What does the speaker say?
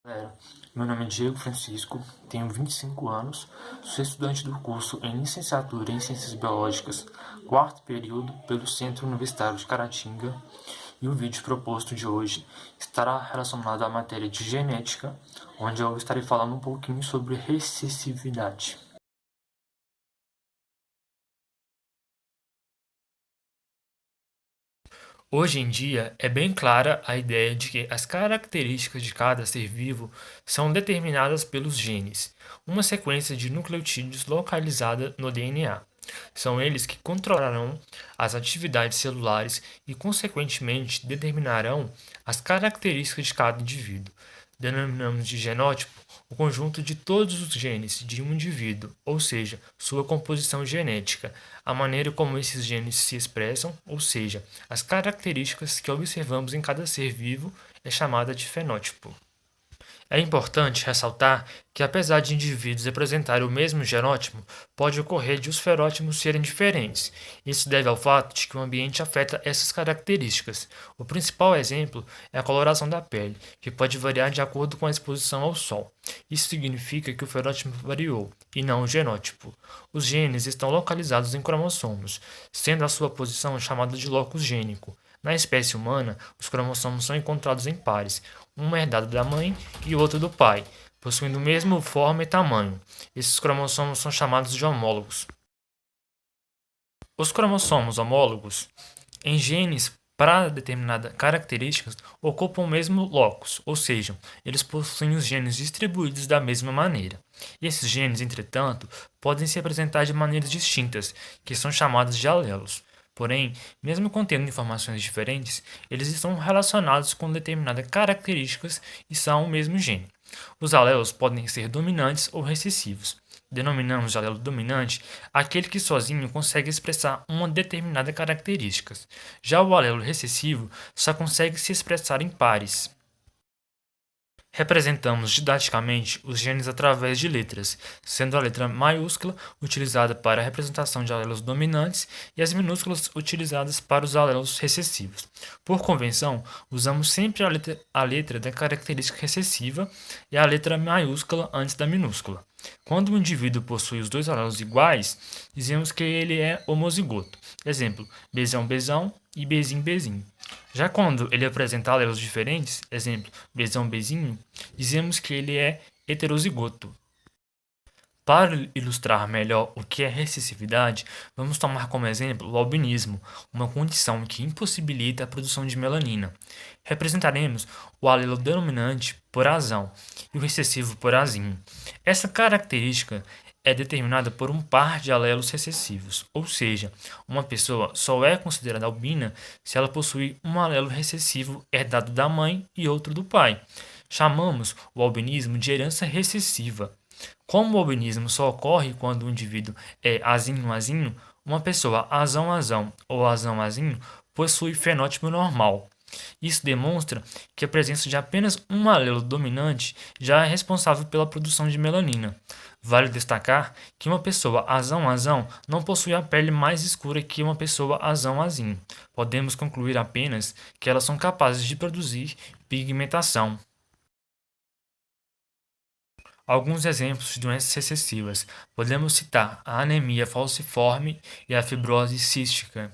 Galera, meu nome é Diego Francisco, tenho 25 anos, sou estudante do curso em Licenciatura em Ciências Biológicas, quarto período, pelo Centro Universitário de Caratinga, e o vídeo proposto de hoje estará relacionado à matéria de genética, onde eu estarei falando um pouquinho sobre recessividade. Hoje em dia, é bem clara a ideia de que as características de cada ser vivo são determinadas pelos genes, uma sequência de nucleotídeos localizada no DNA. São eles que controlarão as atividades celulares e, consequentemente, determinarão as características de cada indivíduo. Denominamos de genótipo o conjunto de todos os genes de um indivíduo, ou seja, sua composição genética, a maneira como esses genes se expressam, ou seja, as características que observamos em cada ser vivo, é chamada de fenótipo. É importante ressaltar que, apesar de indivíduos apresentarem o mesmo genótipo, pode ocorrer de os fenótipos serem diferentes. Isso deve ao fato de que o ambiente afeta essas características. O principal exemplo é a coloração da pele, que pode variar de acordo com a exposição ao sol. Isso significa que o fenótipo variou, e não o genótipo. Os genes estão localizados em cromossomos, sendo a sua posição chamada de locus gênico. Na espécie humana, os cromossomos são encontrados em pares, um herdado da mãe e o outro do pai, possuindo o mesmo forma e tamanho. Esses cromossomos são chamados de homólogos. Os cromossomos homólogos, em genes para determinadas características, ocupam o mesmo locus, ou seja, eles possuem os genes distribuídos da mesma maneira. E esses genes, entretanto, podem se apresentar de maneiras distintas, que são chamadas de alelos. Porém, mesmo contendo informações diferentes, eles estão relacionados com determinadas características e são o mesmo gene. Os alelos podem ser dominantes ou recessivos. Denominamos de alelo dominante aquele que sozinho consegue expressar uma determinada característica. Já o alelo recessivo só consegue se expressar em pares. Representamos didaticamente os genes através de letras, sendo a letra maiúscula utilizada para a representação de alelos dominantes e as minúsculas utilizadas para os alelos recessivos. Por convenção, usamos sempre a letra da característica recessiva e a letra maiúscula antes da minúscula. Quando um indivíduo possui os dois alelos iguais, dizemos que ele é homozigoto. Exemplo, Bzão Bzão e Bzim Bzim. Já quando ele apresenta alelos diferentes, exemplo, Bzão Bzinho, dizemos que ele é heterozigoto. Para ilustrar melhor o que é recessividade, vamos tomar como exemplo o albinismo, uma condição que impossibilita a produção de melanina. Representaremos o alelo dominante por azão e o recessivo por azinho. Essa característica é determinada por um par de alelos recessivos, ou seja, uma pessoa só é considerada albina se ela possui um alelo recessivo herdado da mãe e outro do pai. Chamamos o albinismo de herança recessiva. Como o albinismo só ocorre quando o indivíduo é azinho-azinho, uma pessoa azão-azão ou azão-azinho possui fenótipo normal. Isso demonstra que a presença de apenas um alelo dominante já é responsável pela produção de melanina. Vale destacar que uma pessoa azão-azão não possui a pele mais escura que uma pessoa azão-azinho. Podemos concluir apenas que elas são capazes de produzir pigmentação. Alguns exemplos de doenças recessivas. Podemos citar a anemia falciforme e a fibrose cística.